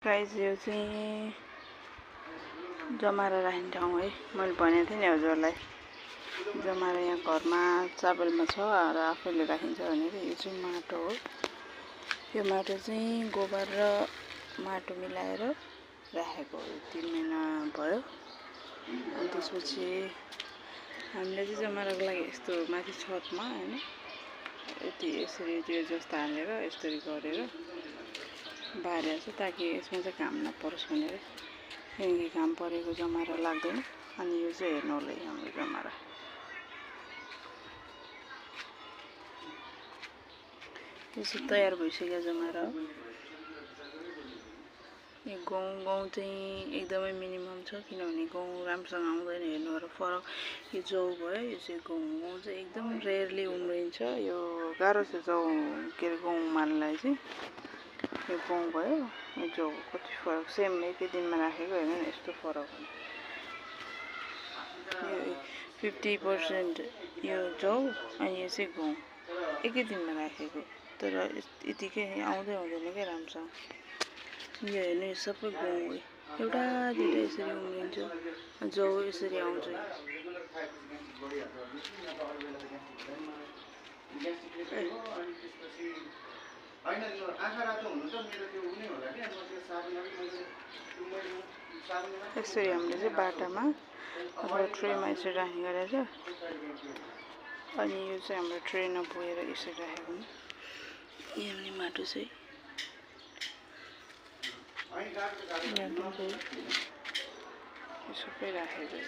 Guys यो चाहिँ जमारा राख्ने ठाउँ है। मैले भनेको थिएँ नि हजुरलाई जमारा यहाँ घरमा चाबलमा छ र आफैले राखिन्छ भनेर। यो चाहिँ माटो हो। यो माटो चाहिँ गोबर र माटो मिलाएर राखेको हो। 3 महिना भयो। अनि त्यसपछि हामीले चाहिँ जमाराको लागि यस्तो माथि छतमा हैन यति यसरी यो जस्तो हालेर यसरी गरेर बारेको छ ताकि यसमा चाहिँ घाम नपरोस् भनेर। किनकि घाम परेको जमारा लाग्दैन। अनि यो चाहिँ हेर्नु होला हाम्रो जमारा। यो चाहिँ तयार भइसक्यो जमारा हो। यो गहुँ चाहिँ एकदमै मिनिमम छ किनभने गहुँ राम्रोसँग आउँदैन। हेर्नु होला फरक। यो जौ भयो। यो चाहिँ गहुँ चाहिँ एकदम रेयरली उम्रिन्छ। यो गाह्रो छ जौ के अरे गहुँ उमार्नलाई चाहिँ। यो गहुँ भयो। यो जौ कति फरक सेम एकै दिनमा राखेको हेर्नु न यस्तो फरक हुन्छ। यो 50% यो जौ अनि यो चाहिँ गहुँ एकै दिनमा राखेको तर यतिकै आउँदै आउँदैन क्या राम्रोसँग। यो हेर्नु यो सबै गहुँ हो। एउटा दुईटा यसरी उम्रिन्छ। जौ यसरी आउँछ। यसरी हामीले चाहिँ बाटामा अथवा ट्रेमा यसरी राख्ने गरेर अनि यो चाहिँ हाम्रो ट्रे नपुगेर यसरी राखेको हो। यहाँ पनि माटो चाहिँ यहाँ पनि यो सबै राखेको